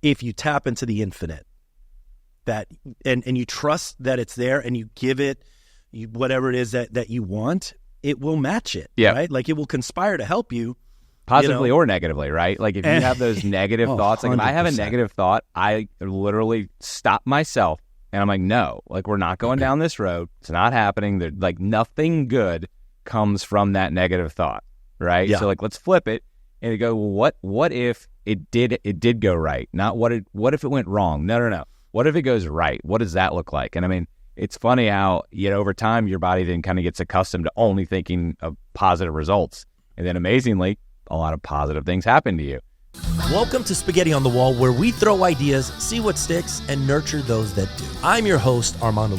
if you tap into the infinite, that and you trust that it's there, and you give it whatever it is that you want, it will match it, right? Like, it will conspire to help you. Positively or negatively, right? Like, if you have those negative thoughts, like if I have a negative thought, I literally stop myself and I'm like, no, like, we're not going down this road. It's not happening. Like, nothing good comes from that negative thought, right? So, like, let's flip it and go, well, what if it did go right? Not what if it went wrong? No. What if it goes right? What does that look like? And I mean, it's funny how, over time, your body then kind of gets accustomed to only thinking of positive results. And then amazingly, a lot of positive things happen to you. Welcome to Spaghetti on the Wall, where we throw ideas, see what sticks, and nurture those that do. I'm your host, Armando,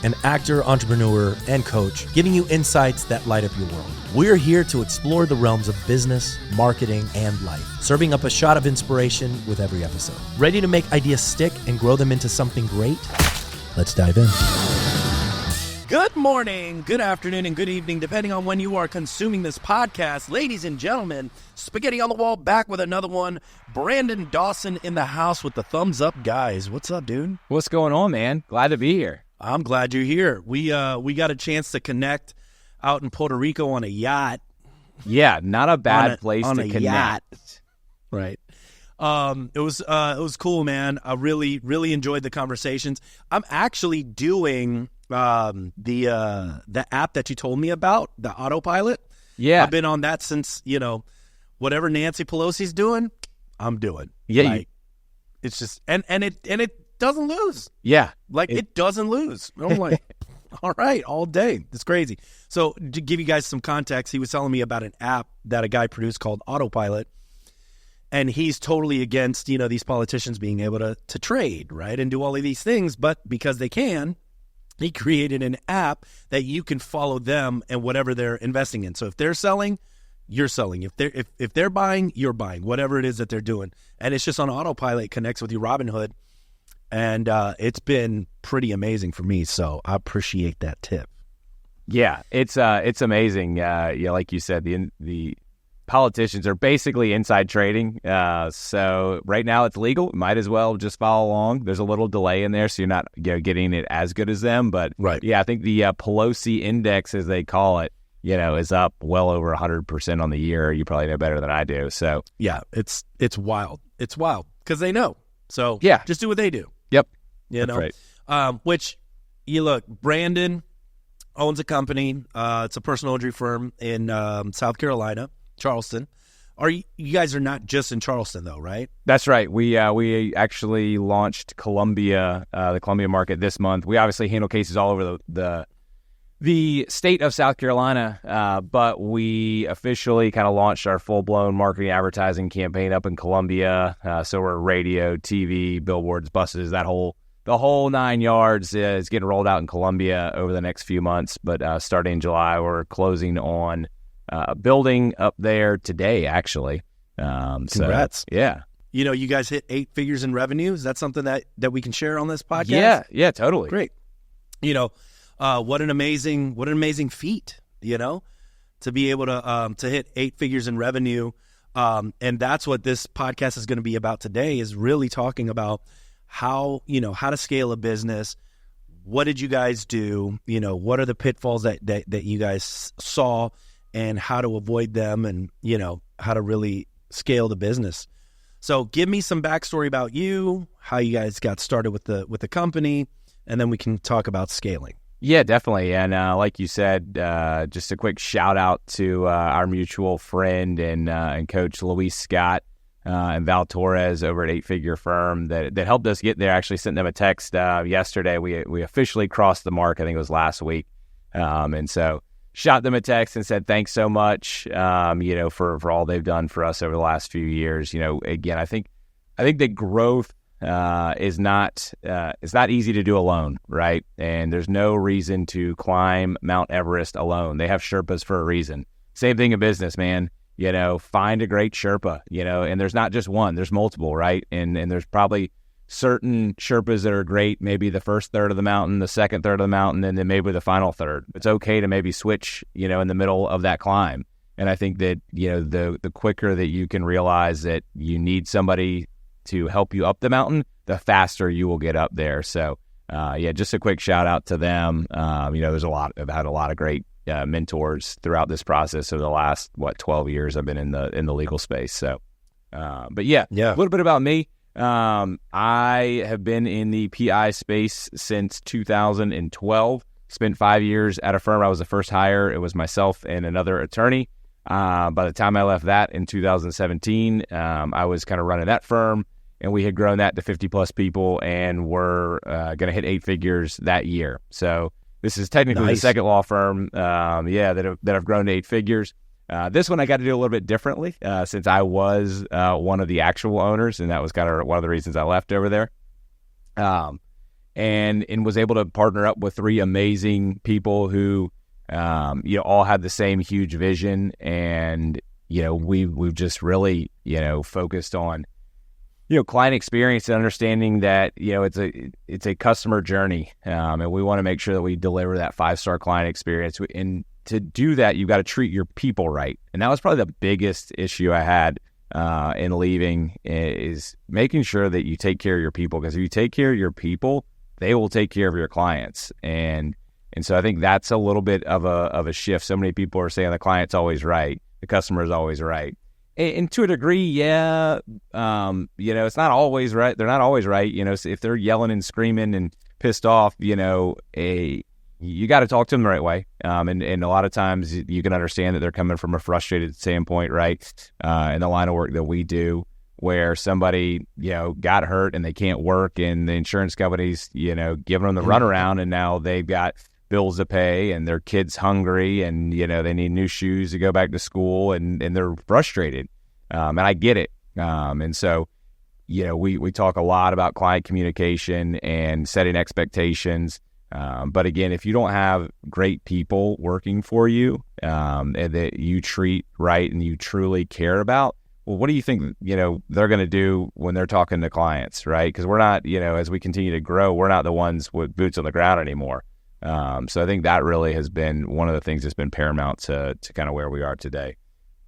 an actor, entrepreneur, and coach, giving you insights that light up your world. We're here to explore the realms of business, marketing, and life, serving up a shot of inspiration with every episode. Ready to make ideas stick and grow them into something great? Let's dive in. Good morning, good afternoon, and good evening, depending on when you are consuming this podcast. Ladies and gentlemen, Spaghetti on the Wall back with another one. Brandon Dawson in the house with the thumbs up guys. What's up, dude? What's going on, man? Glad to be here. I'm glad you're here. We got a chance to connect out in Puerto Rico on a yacht. Yeah, not a bad place to connect. Yacht. Right. It was cool, man. I really enjoyed the conversations. I'm actually doing the app that you told me about, the autopilot. Yeah, I've been on that since, whatever Nancy Pelosi's doing, I'm doing. Yeah, like, it's just and it doesn't lose. Yeah, like it doesn't lose. I'm like, all right, all day. It's crazy. So to give you guys some context, he was telling me about an app that a guy produced called Autopilot. And he's totally against, these politicians being able to trade, right, and do all of these things. But because they can, he created an app that you can follow them and whatever they're investing in. So if they're selling, you're selling. If they're buying, you're buying, whatever it is that they're doing. And it's just on autopilot, connects with your Robinhood. And it's been pretty amazing for me. So I appreciate that tip. Yeah, it's amazing. Like you said, the politicians are basically inside trading. So right now it's legal. Might as well just follow along. There's a little delay in there, so you're not getting it as good as them. But right. Yeah, I think the Pelosi index, as they call it, is up well over 100% on the year. You probably know better than I do. So yeah, it's wild. It's wild because they know. So yeah, just do what they do. Yep, that's right. Which you look, Brandon owns a company. It's a personal injury firm in South Carolina. Charleston. You guys are not just in Charleston though, right? That's right. We actually launched Columbia, the Columbia market this month. We obviously handle cases all over the state of South Carolina, but we officially kind of launched our full-blown marketing advertising campaign up in Columbia. So we're radio, TV, billboards, buses, the whole 9 yards is getting rolled out in Columbia over the next few months. But starting in July, we're closing on building up there today, actually. Congrats. So, yeah. You guys hit 8 figures in revenue. Is that something that we can share on this podcast? Yeah, totally. Great. What an amazing feat, to be able to hit 8 figures in revenue. And that's what this podcast is going to be about today, is really talking about how to scale a business. What did you guys do? What are the pitfalls that you guys saw, and how to avoid them, and, how to really scale the business. So give me some backstory about you, how you guys got started with the company, and then we can talk about scaling. Yeah, definitely. And like you said, just a quick shout out to our mutual friend and coach Luis Scott and Val Torres over at 8 Figure Firm that helped us get there. I actually sent them a text yesterday. We officially crossed the mark. I think it was last week. And so shot them a text and said, thanks so much, for all they've done for us over the last few years. Again, I think that growth is not easy to do alone, right? And there's no reason to climb Mount Everest alone. They have Sherpas for a reason. Same thing in business, man. Find a great Sherpa, and there's not just one, there's multiple, right? And there's probably certain Sherpas that are great, maybe the first third of the mountain, the second third of the mountain, and then maybe the final third. It's okay to maybe switch, in the middle of that climb. And I think that, the quicker that you can realize that you need somebody to help you up the mountain, the faster you will get up there. So, just a quick shout out to them. I've had a lot of great mentors throughout this process over the last 12 years I've been in the legal space. So, a little bit about me. I have been in the PI space since 2012. Spent 5 years at a firm. I was the first hire. It was myself and another attorney. By the time I left that in 2017, I was kind of running that firm, and we had grown that to 50 plus people, and we're going to hit 8 figures that year. So this is technically the second law firm, that I've grown to 8 figures. This one I got to do a little bit differently, since I was one of the actual owners, and that was kind of one of the reasons I left over there. And was able to partner up with 3 amazing people who, all had the same huge vision, and we've just really focused on client experience and understanding that it's a customer journey, and we want to make sure that we deliver that 5-star client experience. And to do that, you've got to treat your people right, and that was probably the biggest issue I had in leaving, is making sure that you take care of your people, because if you take care of your people, they will take care of your clients. And so I think that's a little bit of a shift. So many people are saying the client's always right, the customer is always right. And to a degree, it's not always right. They're not always right. If they're yelling and screaming and pissed off, you got to talk to them the right way. And a lot of times you can understand that they're coming from a frustrated standpoint, right? In the line of work that we do, where somebody, got hurt and they can't work, and the insurance company's, giving them the runaround, and now they've got bills to pay, and their kid's hungry, and, they need new shoes to go back to school, and they're frustrated. And I get it. And so, we talk a lot about client communication and setting expectations. But again, if you don't have great people working for you, and that you treat right and you truly care about, well, what do you think, they're going to do when they're talking to clients, right? Because we're not, as we continue to grow, we're not the ones with boots on the ground anymore. So I think that really has been one of the things that's been paramount to kind of where we are today.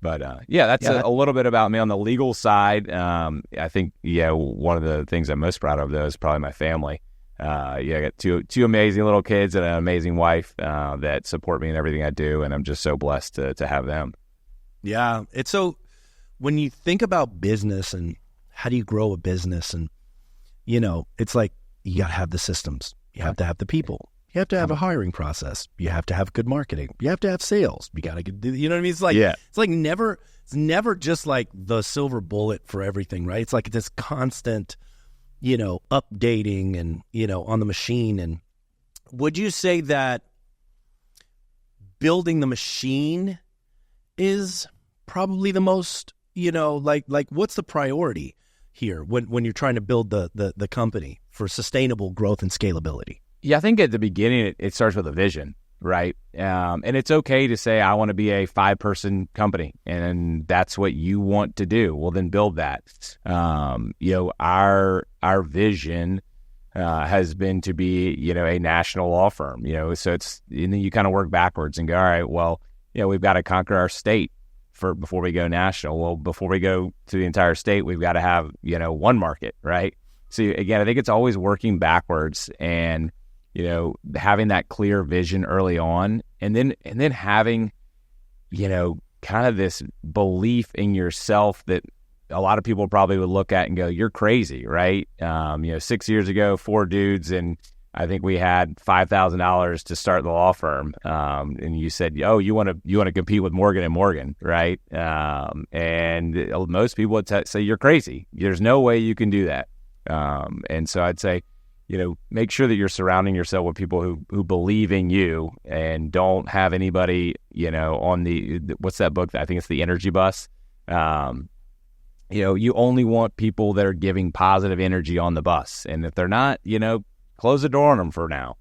But that's a little bit about me on the legal side. I think, one of the things I'm most proud of, though, is probably my family. I got two amazing little kids and an amazing wife that support me in everything I do, and I'm just so blessed to have them. Yeah, it's so... When you think about business and how do you grow a business, and, it's like you got to have the systems. You have to have the people. You have to have a hiring process. You have to have good marketing. You have to have sales. You got to get, you know what I mean? It's like, it's never just like the silver bullet for everything, right? It's like this constant, updating and, on the machine. And would you say that building the machine is probably the most, what's the priority here when you're trying to build the company for sustainable growth and scalability? Yeah, I think at the beginning it starts with a vision, right? And it's okay to say, I want to be a 5-person company, and that's what you want to do. Well, then build that. Our vision has been to be, a national law firm, so it's, and then you kind of work backwards and go, all right, well, we've got to conquer our state before we go national. Well, before we go to the entire state, we've got to have, one market, right? So again, I think it's always working backwards, and, having that clear vision early on, and then having, kind of this belief in yourself that a lot of people probably would look at and go, you're crazy, right? 6 years ago, 4 dudes, and I think we had $5,000 to start the law firm, and you said, "Oh, you want to compete with Morgan and Morgan, right?" And most people would say you're crazy. There's no way you can do that. And so I'd say, make sure that you're surrounding yourself with people who believe in you, and don't have anybody, on the what's that book? I think it's the Energy Bus. You only want people that are giving positive energy on the bus, and if they're not, close the door on them for now.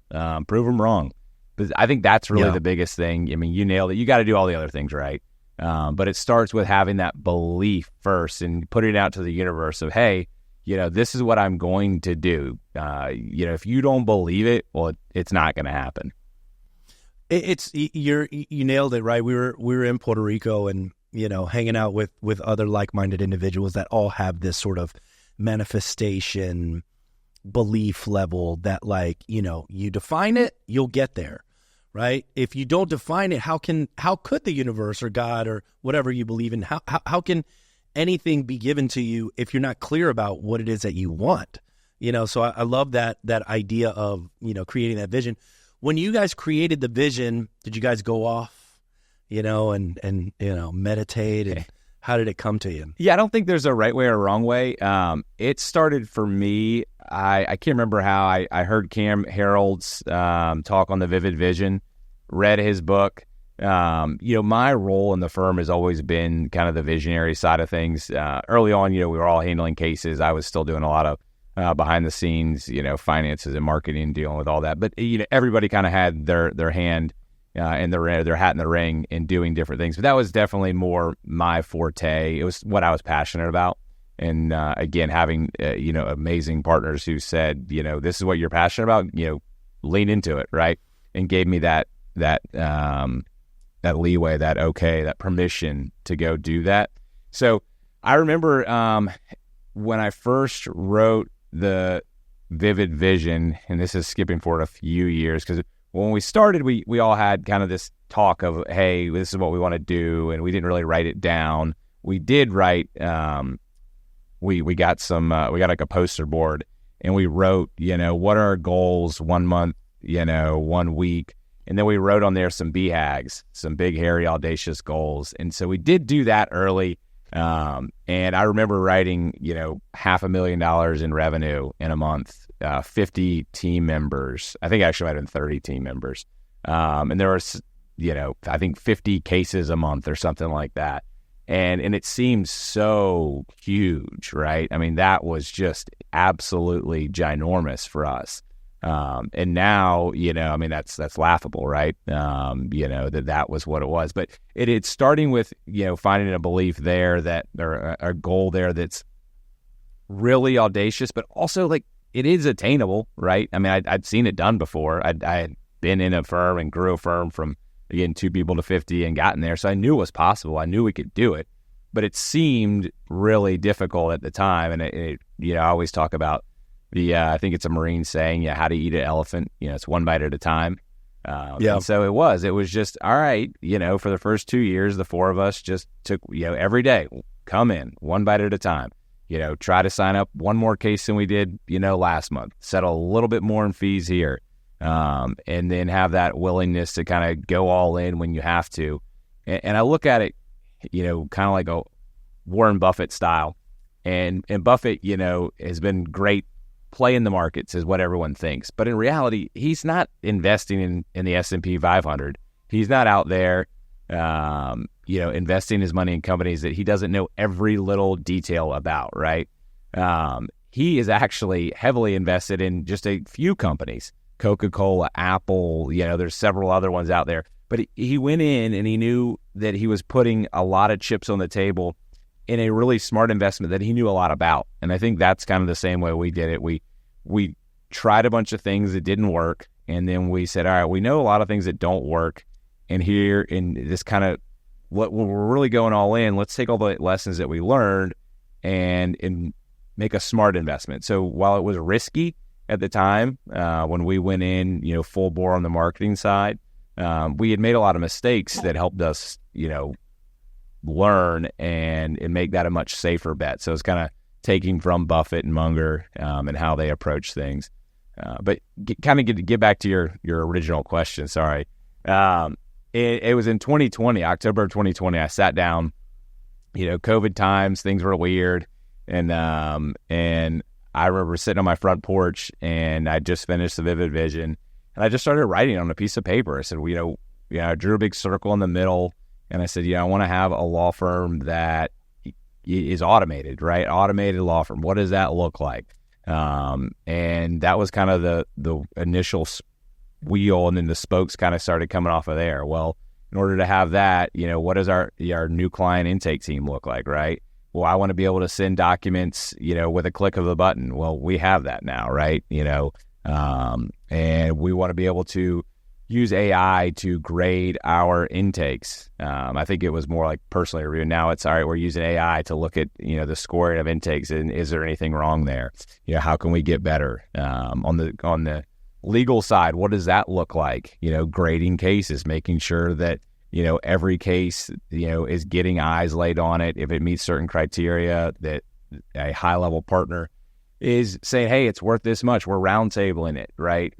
Prove them wrong. But I think that's really the biggest thing. I mean, you nailed it. You got to do all the other things right. But it starts with having that belief first and putting it out to the universe of, hey, this is what I'm going to do. If you don't believe it, well, it's not going to happen. You nailed it, right? We were in Puerto Rico, and, hanging out with other like-minded individuals that all have this sort of manifestation belief level that, like, you know, you define it, you'll get there, right? If you don't define it, how could the universe or God or whatever you believe in, how can anything be given to you if you're not clear about what it is that you want? You know, so I love that idea of, you know, creating that vision. When you guys created the vision, did you guys go off, you know, and you know, meditate, and how did it come to you? Yeah, I don't think there's a right way or a wrong way. It started for me. I can't remember how I heard Cam Harold's talk on the Vivid Vision, read his book. You know, my role in the firm has always been kind of the visionary side of things. Early on, you know, we were all handling cases. I was still doing a lot of behind the scenes, you know, finances and marketing, dealing with all that. But, you know, everybody kind of had their hand and their hat in the ring in doing different things. But that was definitely more my forte. It was what I was passionate about. And again, having, you know, amazing partners who said, you know, this is what you're passionate about, you know, lean into it, right? And gave me that leeway, that permission to go do that. So I remember when I first wrote the Vivid Vision, and this is skipping forward a few years, because when we started, we all had kind of this talk of, hey, this is what we want to do, and we didn't really write it down. We did write, we got like a poster board, and we wrote, you know, what are our goals 1 month, you know, 1 week, and then we wrote on there some BHAGs, some big, hairy, audacious goals. And so we did do that early. And I remember writing, you know, $500,000 in revenue in a month, 50 team members. I think actually I had 30 team members. And there was, you know, I think 50 cases a month or something like that. And it seemed so huge, right? I mean, that was just absolutely ginormous for us. And now, you know, I mean, that's laughable, right? You know, that was what it was. But it's starting with, you know, finding a belief there that, or a goal there that's really audacious, but also like it is attainable, right? I mean, I'd seen it done before. I had been in a firm and grew a firm from, again, 2 people to 50 and gotten there. So I knew it was possible. I knew we could do it, but it seemed really difficult at the time. And it you know, I always talk about I think it's a Marine saying, how to eat an elephant, you know, it's one bite at a time. And so it was just, all right, you know, for the first 2 years, the 4 of us just took, you know, every day, come in one bite at a time, you know, try to sign up one more case than we did, you know, last month, settle a little bit more in fees here. And then have that willingness to kind of go all in when you have to. And I look at it, you know, kind of like a Warren Buffett style. And Buffett, you know, has been great playing the markets is what everyone thinks. But in reality, he's not investing in the S&P 500. He's not out there, you know, investing his money in companies that he doesn't know every little detail about, right? He is actually heavily invested in just a few companies, Coca-Cola, Apple, you know, there's several other ones out there. But he went in and he knew that he was putting a lot of chips on the table in a really smart investment that he knew a lot about. And I think that's kind of the same way we did it. We tried a bunch of things that didn't work, and then we said, all right, we know a lot of things that don't work, and here in this kind of what we're really going all in, let's take all the lessons that we learned and make a smart investment. So while it was risky at the time, when we went in, you know, full bore on the marketing side, we had made a lot of mistakes that helped us, you know, learn and make that a much safer bet. So it's kind of taking from Buffett and Munger and how they approach things. But get back to your original question. Sorry. It was in 2020, October of 2020. I sat down, you know, COVID times, things were weird. And I remember sitting on my front porch and I just finished the Vivid Vision and I just started writing on a piece of paper. I said, I drew a big circle in the middle. And I said, I want to have a law firm that is automated, right? Automated law firm. What does that look like? And that was kind of the initial wheel, and then the spokes kind of started coming off of there. Well, in order to have that, you know, what does our new client intake team look like, right? Well, I want to be able to send documents, you know, with a click of the button. Well, we have that now, right? You know, and we want to be able to use AI to grade our intakes. I think it was more like personally review. Now it's all right. We're using AI to look at the scoring of intakes, and is there anything wrong there? How can we get better? On the legal side, what does that look like? Grading cases, making sure that every case is getting eyes laid on it. If it meets certain criteria, that a high level partner is saying, hey, it's worth this much. We're round tabling it, right?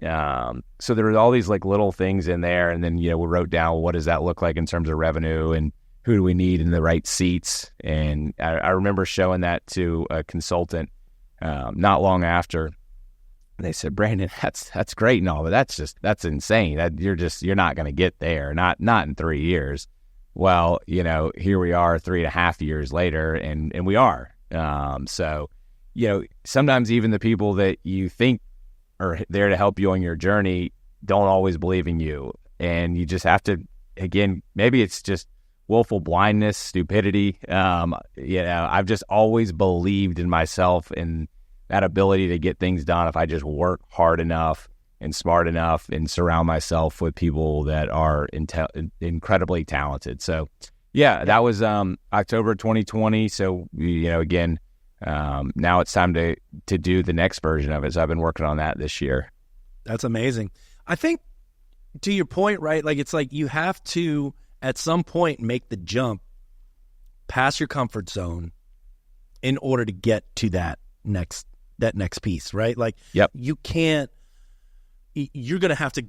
So there was all these like little things in there. And then, we wrote down what does that look like in terms of revenue and who do we need in the right seats. And I remember showing that to a consultant not long after. They said, Brandon, that's great and all, but that's insane. That you're not going to get there, not in 3 years. Well, here we are 3.5 years later, and we are. So sometimes even the people that you think are there to help you on your journey don't always believe in you. And you just have to, again, maybe it's just willful blindness, stupidity. I've just always believed in myself and that ability to get things done if I just work hard enough and smart enough and surround myself with people that are incredibly talented. So, that was October 2020. So, again, now it's time to do the next version of it. So I've been working on that this year. That's amazing. I think to your point, right? Like it's like you have to at some point make the jump past your comfort zone in order to get to that next piece, right? Like you can't, you're going to have to,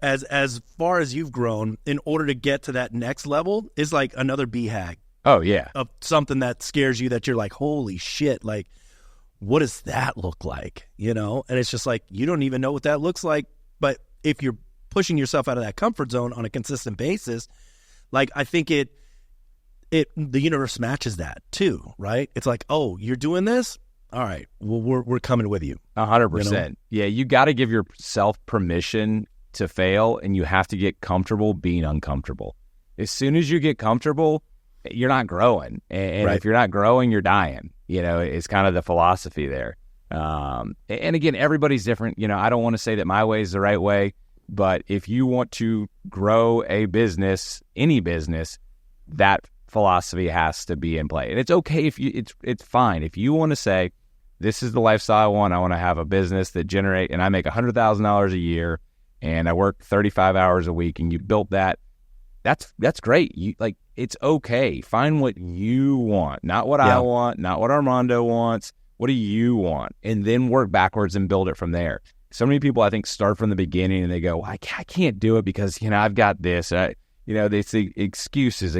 as far as you've grown, in order to get to that next level is like another BHAG. Oh, yeah. Of something that scares you that you're like, holy shit, like, what does that look like? And it's just like, you don't even know what that looks like. But if you're pushing yourself out of that comfort zone on a consistent basis, like, I think the universe matches that too, right? It's like, oh, you're doing this? All right, well, we're coming with you. 100%. Yeah, you got to give yourself permission to fail, and you have to get comfortable being uncomfortable. As soon as you get comfortable, you're not growing. And right. If you're not growing, you're dying. It's kind of the philosophy there. And again, everybody's different. I don't want to say that my way is the right way, but if you want to grow a business, any business, that philosophy has to be in play. And it's okay if it's fine. If you want to say, this is the lifestyle I want to have a business that and I make $100,000 a year and I work 35 hours a week, and you built that, that's great. It's okay. Find what you want, not what I want, not what Armando wants. What do you want? And then work backwards and build it from there. So many people, I think, start from the beginning and they go, I can't do it because, I've got this. They say excuses.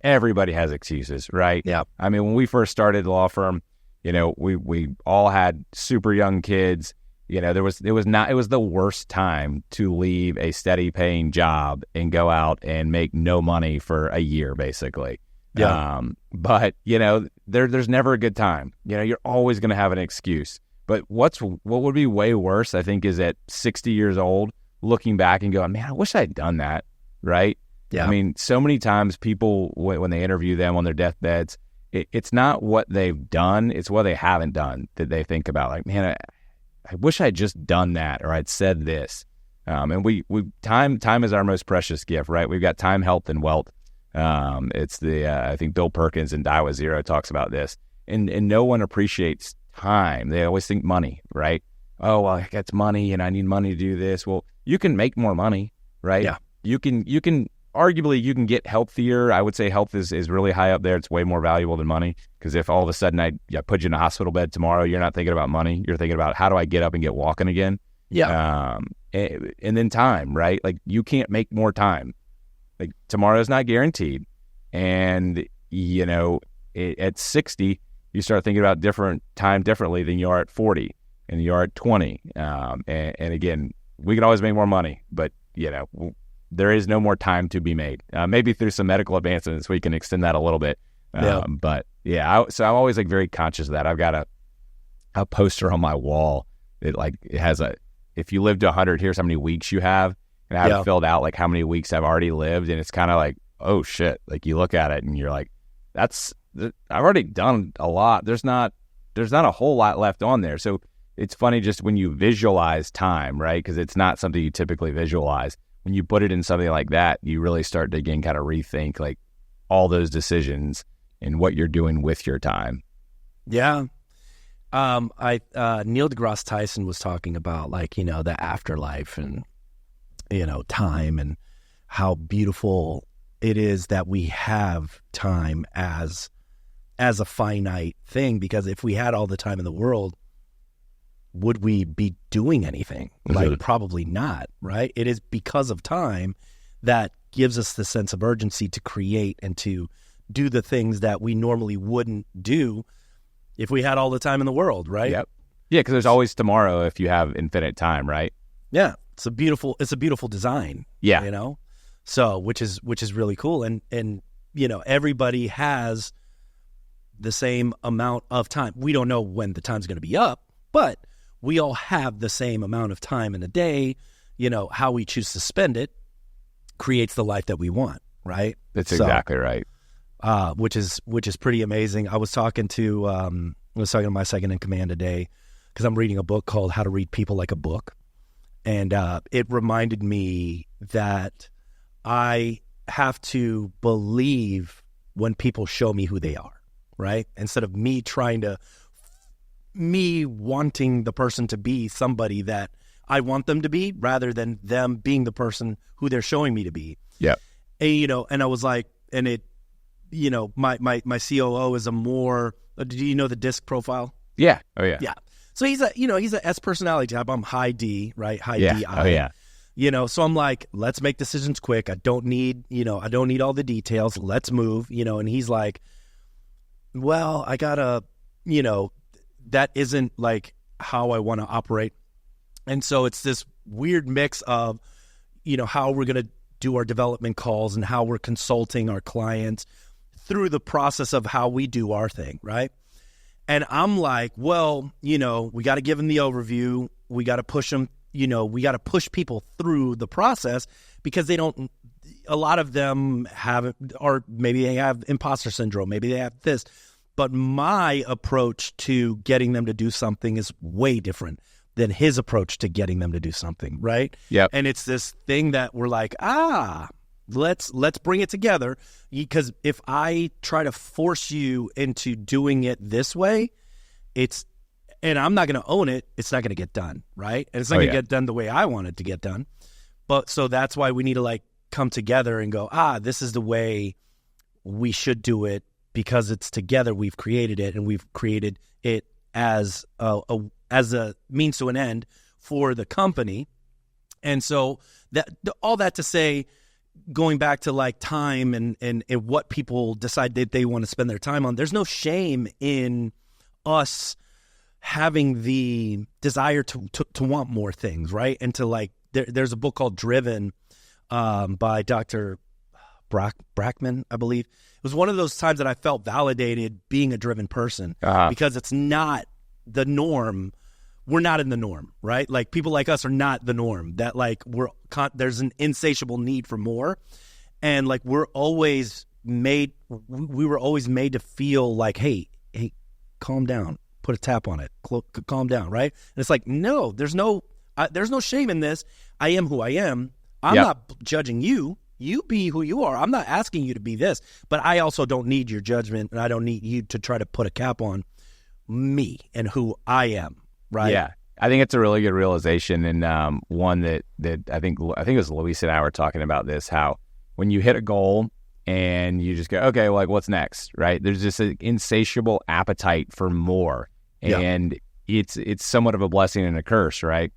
Everybody has excuses, right? Yeah. I mean, when we first started the law firm, we all had super young kids. It was the worst time to leave a steady paying job and go out and make no money for a year, basically. Yeah. But there's never a good time. You're always going to have an excuse. But what would be way worse, I think, is at 60 years old, looking back and going, man, I wish I'd done that. Right? Yeah. I mean, so many times people, when they interview them on their deathbeds, it's not what they've done, it's what they haven't done that they think about. Like, man, I wish I'd just done that, or I'd said this. And time is our most precious gift, right? We've got time, health, and wealth. It's I think Bill Perkins in Die with Zero talks about this. And no one appreciates time. They always think money, right? Oh, well, it's money and I need money to do this. Well, you can make more money, right? Yeah. You can arguably you can get healthier. I would say health is really high up there. It's way more valuable than money, because if all of a sudden I put you in a hospital bed tomorrow, you're not thinking about money. You're thinking about, how do I get up and get walking again? Yeah. And then time, right? Like, you can't make more time. Like, tomorrow's not guaranteed. And, at 60, you start thinking about time differently than you are at 40 and you are at 20. And again, we can always make more money, but, there is no more time to be made. Maybe through some medical advancements, we can extend that a little bit. But so I'm always very conscious of that. I've got a poster on my wall that it has if you live to 100, here's how many weeks you have. And I have filled out how many weeks I've already lived. And it's kind of like, oh shit. Like, you look at it and you're like, I've already done a lot. There's not a whole lot left on there. So it's funny just when you visualize time, right? Because it's not something you typically visualize. When you put it in something like that, you really start to again kind of rethink like all those decisions and what you're doing with your time. Yeah. Neil deGrasse Tyson was talking about like, the afterlife and, time and how beautiful it is that we have time as a finite thing, because if we had all the time in the world, would we be doing anything? Like probably not, right? It is because of time that gives us the sense of urgency to create and to do the things that we normally wouldn't do if we had all the time in the world, right? Yep. Yeah, because there's always tomorrow if you have infinite time, right? Yeah, it's a beautiful design. Yeah, so which is really cool, and everybody has the same amount of time. We don't know when the time's going to be up, but we all have the same amount of time in a day. How we choose to spend it creates the life that we want, right? That's exactly right. Which is pretty amazing. I was talking to my second in command today because I'm reading a book called How to Read People Like a Book, and it reminded me that I have to believe when people show me who they are, right? Instead of me wanting the person to be somebody that I want them to be, rather than them being the person who they're showing me to be. Yeah. And I was like, and it. My COO is a more. Do you know the DISC profile? Yeah. Oh yeah. Yeah. So he's a S personality type. I'm high D, right? High yeah. DI. Oh yeah. So I'm like, let's make decisions quick. I don't need all the details. Let's move. And he's like, well, I gotta, that isn't like how I want to operate. And so it's this weird mix of, how we're gonna do our development calls and how we're consulting our clients through the process of how we do our thing, right? And I'm like, well, we got to give them the overview. We got to push them, we got to push people through the process because a lot of them maybe they have imposter syndrome, maybe they have this. But my approach to getting them to do something is way different than his approach to getting them to do something, right? Yep. And it's this thing that we're like, let's bring it together, because if I try to force you into doing it this way, and I'm not going to own it, it's not going to get done, right? And it's not going to get done the way I want it to get done. But so that's why we need to like come together and go, this is the way we should do it, because it's together we've created it, and we've created it as a means to an end for the company. And so all that to say, going back to like time and what people decide that they want to spend their time on, there's no shame in us having the desire to want more things, right? And to like, there's a book called Driven by Dr. Brackman, I believe. It was one of those times that I felt validated being a driven person, because it's not the norm. We're not in the norm, right? Like people like us are not the norm. That like there's an insatiable need for more, and like we were always made to feel like, hey, calm down, put a tap on it, calm down, right? And it's like, no, there's no shame in this. I am who I am. I'm not judging you. You be who you are. I'm not asking you to be this, but I also don't need your judgment, and I don't need you to try to put a cap on me and who I am. Right. Yeah, I think it's a really good realization, and one that I think it was Luis and I were talking about this. How when you hit a goal and you just go, okay, well, like what's next, right? There's just an insatiable appetite for more, and it's somewhat of a blessing and a curse, right?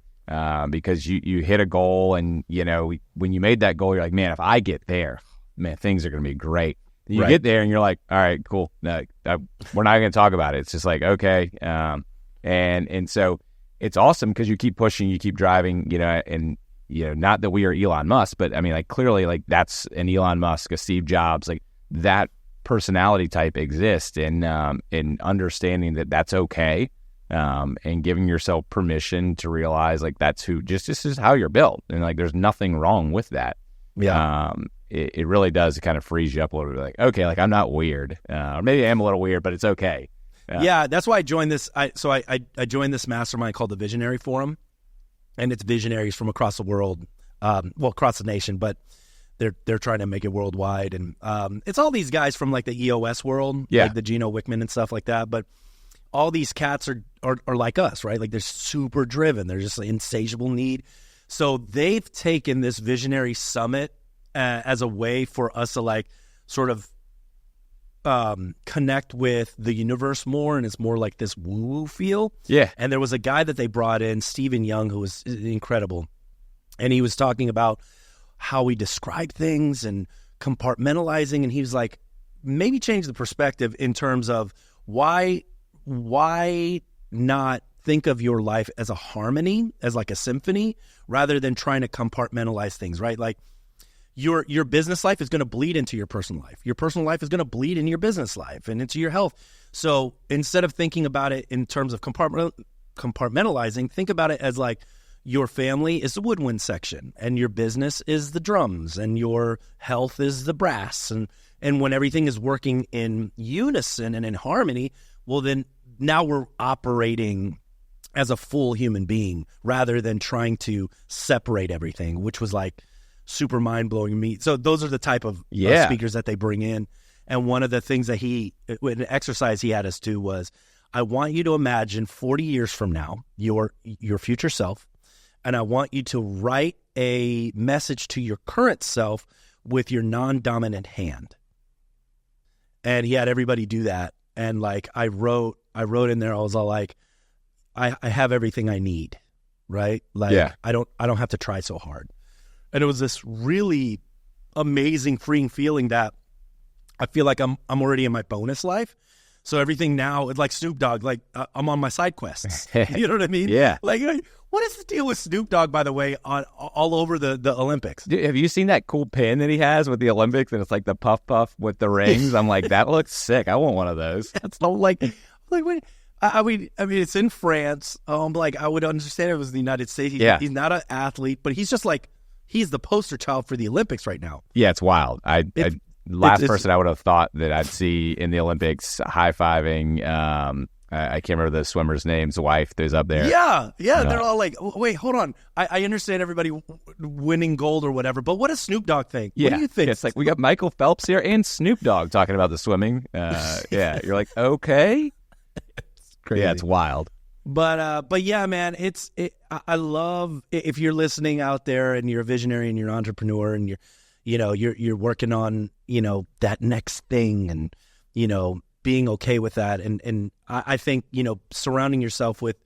Because you hit a goal, and when you made that goal, you're like, man, if I get there, man, things are going to be great. You get there, and you're like, all right, cool. No, we're not going to talk about it. It's just like, okay. And so it's awesome because you keep pushing, you keep driving, and not that we are Elon Musk, but I mean, like clearly, like that's an Elon Musk, a Steve Jobs, like that personality type exists, and understanding that that's okay, and giving yourself permission to realize like this is how you're built, and like there's nothing wrong with that. Yeah. It really does kind of frees you up a little bit, like, okay, like I'm not weird, or maybe I am a little weird, but it's okay. Yeah, that's why I joined this. I joined this mastermind called the Visionary Forum, and it's visionaries from across the world, across the nation, but they're trying to make it worldwide. And it's all these guys from like the EOS world, like the Gino Wickman and stuff like that. But all these cats are like us, right? Like they're super driven. They're just an insatiable need. So they've taken this visionary summit as a way for us to like sort of connect with the universe more, and it's more like this woo-woo feel. Yeah. And there was a guy that they brought in, Stephen Young, who was incredible. And he was talking about how we describe things and compartmentalizing, and he was like, maybe change the perspective in terms of why not think of your life as a harmony, as like a symphony, rather than trying to compartmentalize things, right? Like your business life is going to bleed into your personal life. Your personal life is going to bleed into your business life and into your health. So instead of thinking about it in terms of compartmentalizing, think about it as like your family is the woodwind section, and your business is the drums, and your health is the brass. And when everything is working in unison and in harmony, well, then now we're operating as a full human being rather than trying to separate everything, which was like super mind-blowing me. So those are the type of speakers that they bring in. And one of the things that an exercise he had us do was, I want you to imagine 40 years from now, your future self, and I want you to write a message to your current self with your non-dominant hand. And he had everybody do that. And like I wrote in there, I was all like, I have everything I need, right? Like I don't have to try so hard. And it was this really amazing, freeing feeling that I feel like I'm already in my bonus life. So everything now, it's like Snoop Dogg, like I'm on my side quests. You know what I mean? Yeah. Like, what is the deal with Snoop Dogg, by the way, all over the Olympics? Dude, have you seen that cool pin that he has with the Olympics? And it's like the puff with the rings. I'm like, that looks sick. I want one of those. That's wait. I mean, it's in France. Like I would understand if it was the United States. He's not an athlete, but he's just like, he's the poster child for the Olympics right now. Yeah, it's wild. Last person I would have thought that I'd see in the Olympics high-fiving, I can't remember the swimmer's name, his wife that's up there. Yeah, they're all like, wait, hold on. I understand everybody winning gold or whatever, but what does Snoop Dogg think? Yeah. What do you think? It's like, we got Michael Phelps here and Snoop Dogg talking about the swimming. Yeah, you're like, okay. It's crazy. Yeah, it's wild. But yeah, man, I love, if you're listening out there and you're a visionary and you're an entrepreneur and you're working on, that next thing and, being okay with that. And I think, surrounding yourself with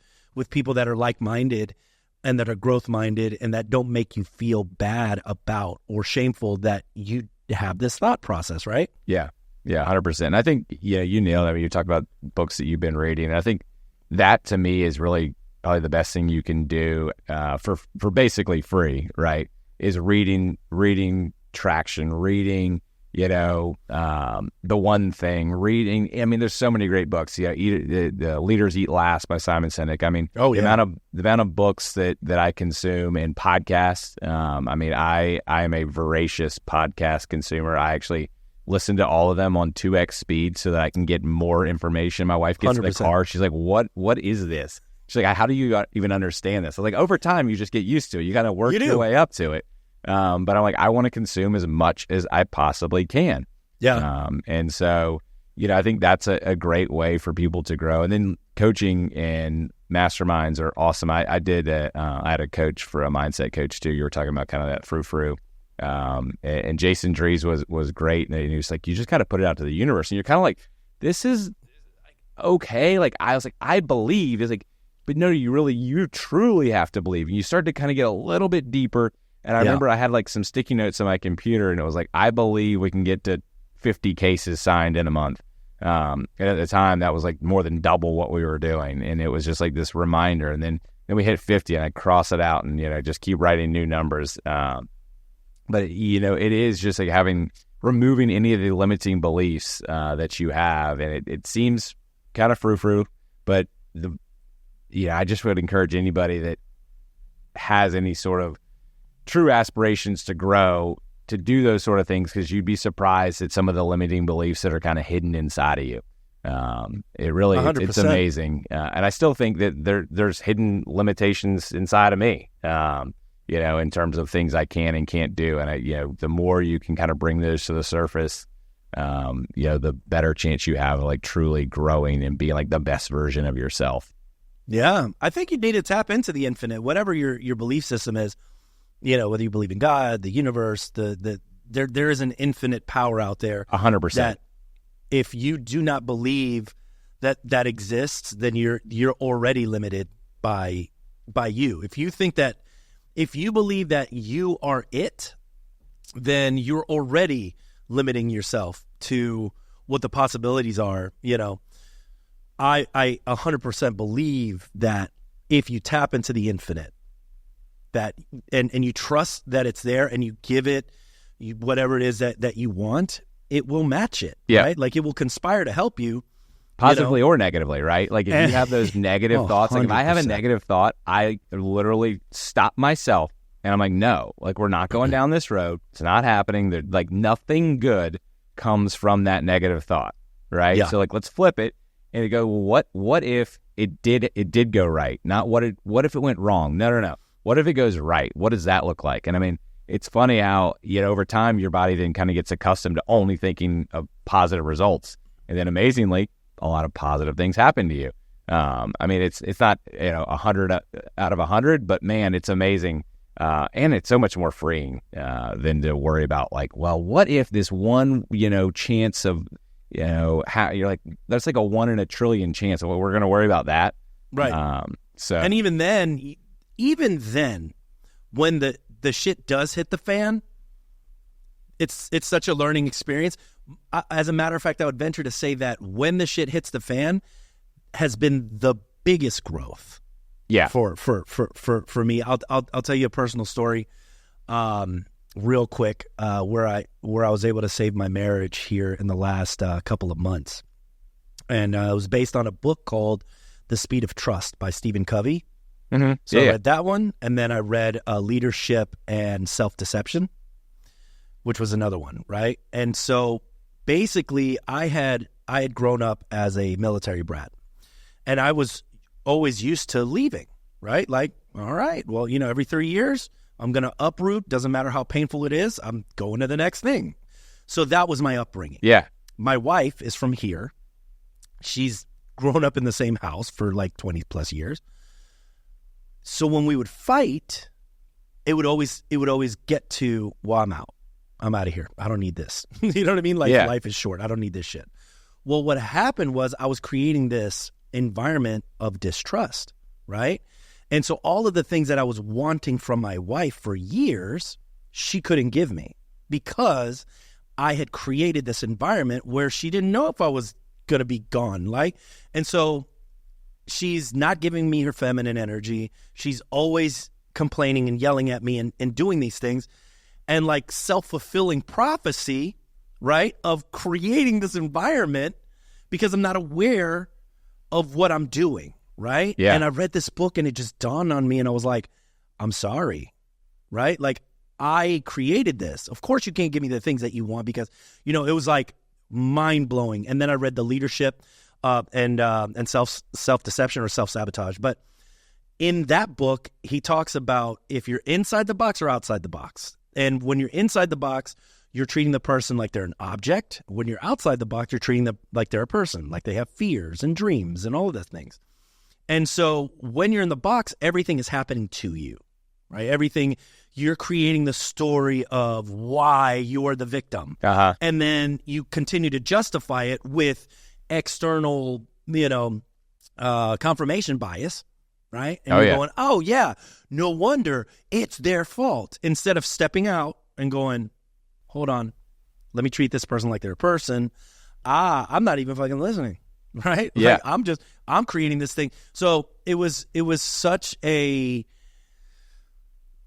people that are like-minded and that are growth-minded and that don't make you feel bad about or shameful that you have this thought process, right? Yeah. Yeah, 100%. I think, you nailed it. I mean, you talk about books that you've been reading, and I think that to me is really probably the best thing you can do for basically free, right? Is reading traction, reading, the one thing, reading. I mean, there's so many great books. The Leaders Eat Last by Simon Sinek. I mean, the amount of books that I consume and podcasts. I mean, I am a voracious podcast consumer. I actually listen to all of them on 2x speed so that I can get more information. My wife gets 100%. In the car. She's like, what is this? She's like, how do you even understand this? I'm like, over time, you just get used to it. You got to work your way up to it. But I'm like, I want to consume as much as I possibly can. Yeah. And so, I think that's a great way for people to grow. And then coaching and masterminds are awesome. I had a coach for a mindset coach too. You were talking about kind of that frou-frou. And Jason Drees was great. And he was like, you just got to put it out to the universe. And you're kind of like, this is okay. Like, I was like, I believe. It's like, but no, you truly have to believe. And you start to kind of get a little bit deeper. And I remember I had like some sticky notes on my computer, and it was like, I believe we can get to 50 cases signed in a month. And at the time, that was like more than double what we were doing. And it was just like this reminder. And then we hit 50, and I cross it out and, just keep writing new numbers. But, it is just like removing any of the limiting beliefs that you have. And it seems kind of frou-frou, but I just would encourage anybody that has any sort of true aspirations to grow to do those sort of things, because you'd be surprised at some of the limiting beliefs that are kind of hidden inside of you. It really, 100%. it's amazing. And I still think that there's hidden limitations inside of me, in terms of things I can and can't do. And the more you can kind of bring those to the surface, the better chance you have of like truly growing and being like the best version of yourself. Yeah. I think you need to tap into the infinite, whatever your belief system is, whether you believe in God, the universe, there is an infinite power out there. 100%. That if you do not believe that exists, then you're already limited by you. If you believe that you are it, then you're already limiting yourself to what the possibilities are. I 100% believe that if you tap into the infinite, that and you trust that it's there and you give it whatever it is that you want, it will match it. Yeah. Right? Like it will conspire to help you. Positively or negatively, right? Like if you have those negative thoughts, like if I have a 100%. negative thought, I literally stop myself and I'm like, no, like we're not going down this road. It's not happening. Like nothing good comes from that negative thought, right? Yeah. So like let's flip it and you go, well, what if it did go right? Not what if it went wrong? No. What if it goes right? What does that look like? And I mean, it's funny how over time your body then kind of gets accustomed to only thinking of positive results, and then amazingly, a lot of positive things happen to you. I mean, it's not 100 out of 100, but man, it's amazing, and it's so much more freeing than to worry about like, well, what if this one chance of how you're like that's like a 1 in a trillion chance. Well, we're going to worry about that, Right. So and even then, when the shit does hit the fan, it's such a learning experience. As a matter of fact, I would venture to say that when the shit hits the fan has been the biggest growth. Yeah. For me, I'll tell you a personal story, real quick, where I was able to save my marriage here in the last couple of months, and it was based on a book called The Speed of Trust by Stephen Covey. Mm-hmm. So I read that one, and then I read Leadership and Self-Deception, which was another one, right? And so basically I had grown up as a military brat, and I was always used to leaving, right? Like, all right, well, every 3 years I'm going to uproot. Doesn't matter how painful it is. I'm going to the next thing. So that was my upbringing. Yeah. My wife is from here. She's grown up in the same house for like 20 plus years. So when we would fight, it would always get to, well, I'm out of here. I don't need this. You know what I mean? Like Life is short. I don't need this shit. Well, what happened was I was creating this environment of distrust, right? And so all of the things that I was wanting from my wife for years, she couldn't give me because I had created this environment where she didn't know if I was going to be gone. And so she's not giving me her feminine energy. She's always complaining and yelling at me and doing these things. And like self-fulfilling prophecy, right, of creating this environment because I'm not aware of what I'm doing, right? Yeah. And I read this book and it just dawned on me and I was like, I'm sorry, right? Like I created this. Of course you can't give me the things that you want because, it was like mind-blowing. And then I read the Leadership and self-deception or self-sabotage. But in that book, he talks about if you're inside the box or outside the box. And when you're inside the box, you're treating the person like they're an object. When you're outside the box, you're treating them like they're a person, like they have fears and dreams and all of those things. And so when you're in the box, everything is happening to you, right? Everything, you're creating the story of why you are the victim. Uh-huh. And then you continue to justify it with external, confirmation bias, right? And you're going, oh yeah, no wonder it's their fault. Instead of stepping out and going, hold on, let me treat this person like they're a person. I'm not even fucking listening, right? Yeah. Like, I'm creating this thing. So it was such a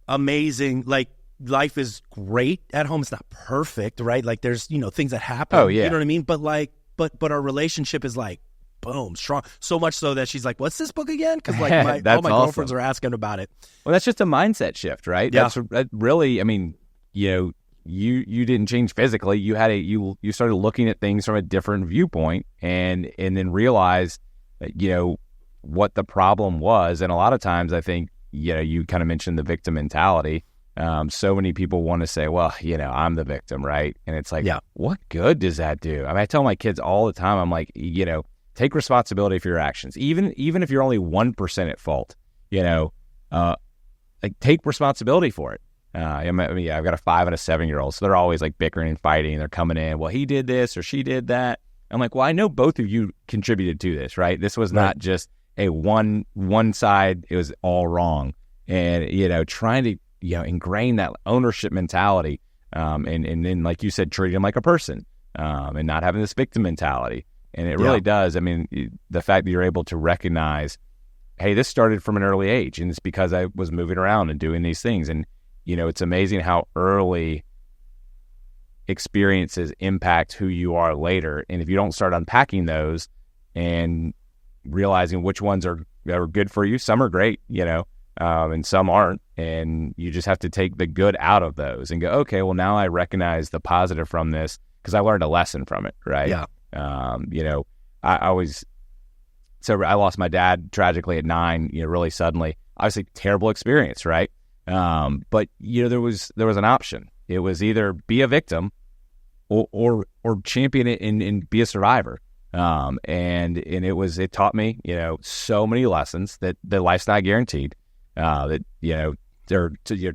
amazing, like, life is great at home. It's not perfect, right? Like there's, things that happen. Oh, yeah. You know what I mean? But like, but our relationship is like, boom, strong. So much so that she's like, what's this book again? Because like all my girlfriends are asking about it. Well, that's just a mindset shift, right? Yeah. That's really, I mean, you didn't change physically. You started looking at things from a different viewpoint, and then realized that, what the problem was. And a lot of times, I think, you kind of mentioned the victim mentality. So many people want to say, well, I'm the victim, right? And it's like, what good does that do? I tell my kids all the time, I'm like, take responsibility for your actions. Even if you're only 1% at fault, take responsibility for it. I've got a 5 and a 7-year-old, so they're always like bickering and fighting. They're coming in, well, he did this or she did that. I'm like, well, I know both of you contributed to this, right? This was not just one side, it was all wrong. And, trying to, ingrain that ownership mentality, and then, like you said, treat him like a person, and not having this victim mentality. And it really does. The fact that you're able to recognize, hey, this started from an early age, and it's because I was moving around and doing these things. And, it's amazing how early experiences impact who you are later. And if you don't start unpacking those and realizing which ones are good for you, some are great, and some aren't. And you just have to take the good out of those and go, okay, well, now I recognize the positive from this because I learned a lesson from it, right? Yeah. I lost my dad tragically at 9, really suddenly. Obviously, terrible experience, right? But there was an option. It was either be a victim or champion it and be a survivor. And it taught me, so many lessons that life's not guaranteed, that,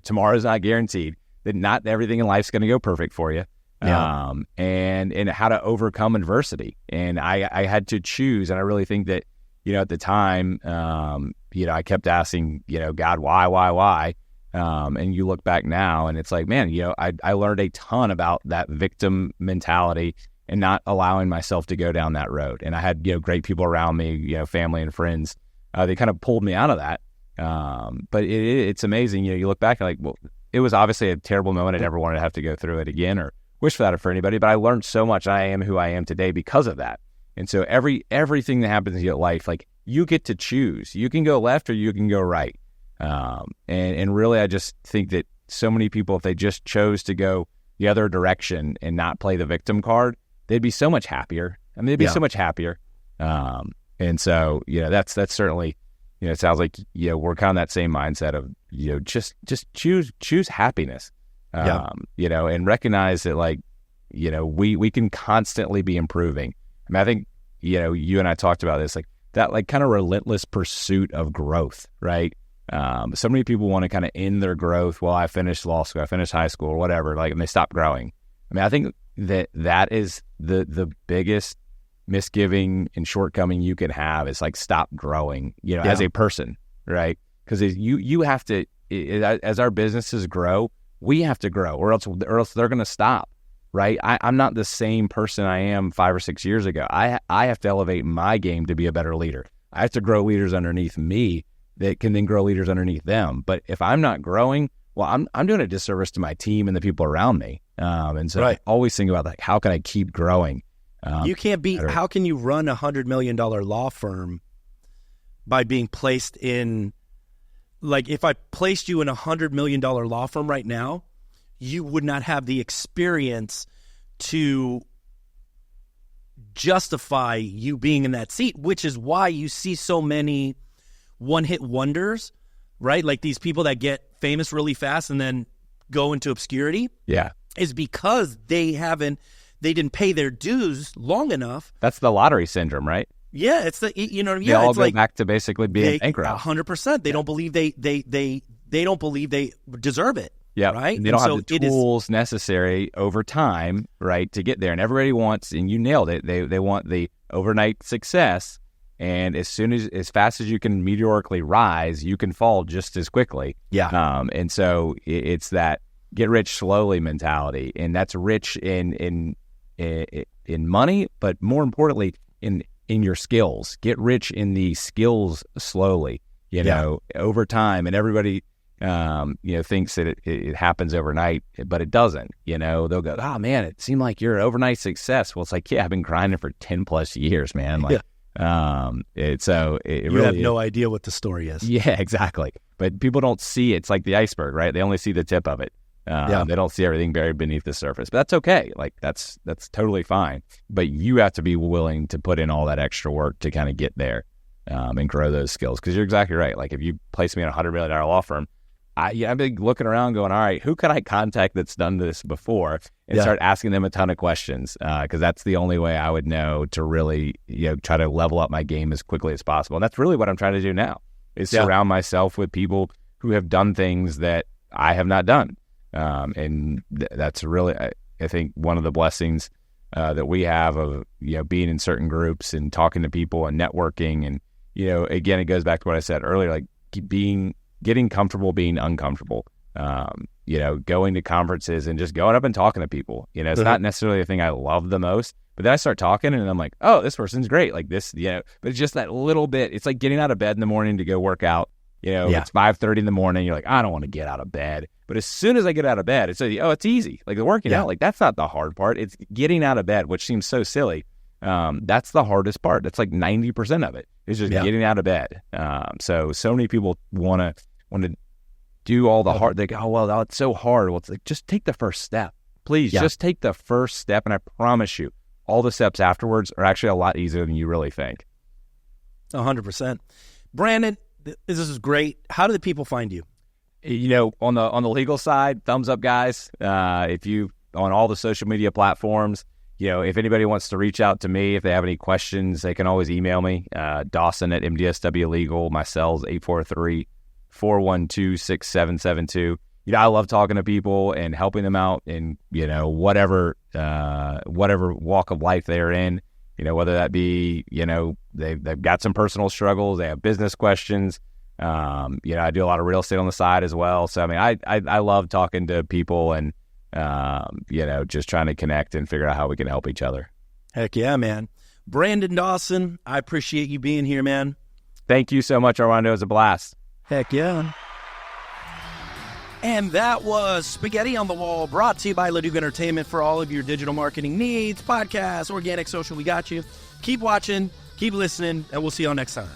tomorrow's not guaranteed, that not everything in life's going to go perfect for you. And how to overcome adversity. And I had to choose. And I really think that, at the time, I kept asking, God, why? And you look back now and it's like, man, I learned a ton about that victim mentality and not allowing myself to go down that road. And I had, great people around me, family and friends. They kind of pulled me out of that. But it's amazing. You look back and like, well, it was obviously a terrible moment. I never wanted to have to go through it again or wish for that for anybody, but I learned so much. I am who I am today because of that. And so everything that happens in your life, like you get to choose. You can go left or you can go right. And really, I just think that so many people, if they just chose to go the other direction and not play the victim card, they'd be so much happier. They'd be so much happier. And so, that's certainly, it sounds like, we're kind of that same mindset of, just choose happiness, and recognize that, like, we can constantly be improving. I think, you and I talked about this, like that, like kind of relentless pursuit of growth, right? So many people want to kind of end their growth. Well, I finished law school, I finished high school or whatever, like, and they stop growing. I think that is the biggest misgiving and shortcoming you can have is like stop growing, as a person, right? Because you have to, as our businesses grow, we have to grow or else they're going to stop, right? I'm not the same person I am 5 or 6 years ago. I have to elevate my game to be a better leader. I have to grow leaders underneath me that can then grow leaders underneath them. But if I'm not growing, well, I'm doing a disservice to my team and the people around me. And so I always think about, like, how can I keep growing? You can't be, how can you run $100 million law firm by being placed in, like, if I placed you in $100 million law firm right now, you would not have the experience to justify you being in that seat, which is why you see so many one-hit wonders, right? Like these people that get famous really fast and then go into obscurity. Yeah. Is because they didn't pay their dues long enough. That's the lottery syndrome, right? Yeah, it's the, what I mean? They all go back to basically being bankrupt. 100%. They don't believe they don't believe they deserve it. Yeah, right. And they don't have the tools necessary over time, right, to get there. And everybody wants, and you nailed it. They want the overnight success, and as fast as you can meteorically rise, you can fall just as quickly. Yeah. And so it's that get rich slowly mentality, and that's rich in money, but more importantly in your skills. Get rich in the skills slowly, over time. And everybody thinks that it happens overnight, but it doesn't. They'll go, oh man, it seemed like you're an overnight success. Well, it's like, yeah, I've been grinding for 10 plus years, man. Like, you really have no idea what the story is. Yeah, exactly. But people don't see it. It's like the iceberg, right? They only see the tip of it. They don't see everything buried beneath the surface, but that's okay. Like that's totally fine. But you have to be willing to put in all that extra work to kind of get there and grow those skills. Because you're exactly right. Like if you place me in a $100 million law firm, I've been looking around going, all right, who can I contact that's done this before and start asking them a ton of questions? Because that's the only way I would know to really, try to level up my game as quickly as possible. And that's really what I'm trying to do now is surround myself with people who have done things that I have not done. And that's really, I think, one of the blessings that we have of, being in certain groups and talking to people and networking. And, again, it goes back to what I said earlier, like getting comfortable being uncomfortable, going to conferences and just going up and talking to people. It's not necessarily the thing I love the most, but then I start talking and I'm like, oh, this person's great. Like this, but it's just that little bit. It's like getting out of bed in the morning to go work out. It's 5:30 in the morning. You're like, I don't want to get out of bed. But as soon as I get out of bed, it's easy. Like the working out, like that's not the hard part. It's getting out of bed, which seems so silly. That's the hardest part. That's like 90% of it is just getting out of bed. So many people want to do all the hard. They go, oh, well, it's so hard. Well, it's like, just take the first step. Please, just take the first step. And I promise you, all the steps afterwards are actually a lot easier than you really think. 100%. Brandon, this is great. How do the people find you? On the legal side, thumbs up, guys. If you on all the social media platforms, if anybody wants to reach out to me, if they have any questions, they can always email me. Dawson at MDSW Legal. My cell's 843-412-6772. I love talking to people and helping them out in whatever walk of life they're in. Whether that be they've got some personal struggles, they have business questions. I do a lot of real estate on the side as well. So I love talking to people and just trying to connect and figure out how we can help each other. Heck yeah, man. Brandon Dawson, I appreciate you being here, man. Thank you so much, Armando. It was a blast. Heck yeah. And that was Spaghetti on the Wall, brought to you by Leduc Entertainment for all of your digital marketing needs, podcasts, organic social. We got you. Keep watching, keep listening, and we'll see you all next time.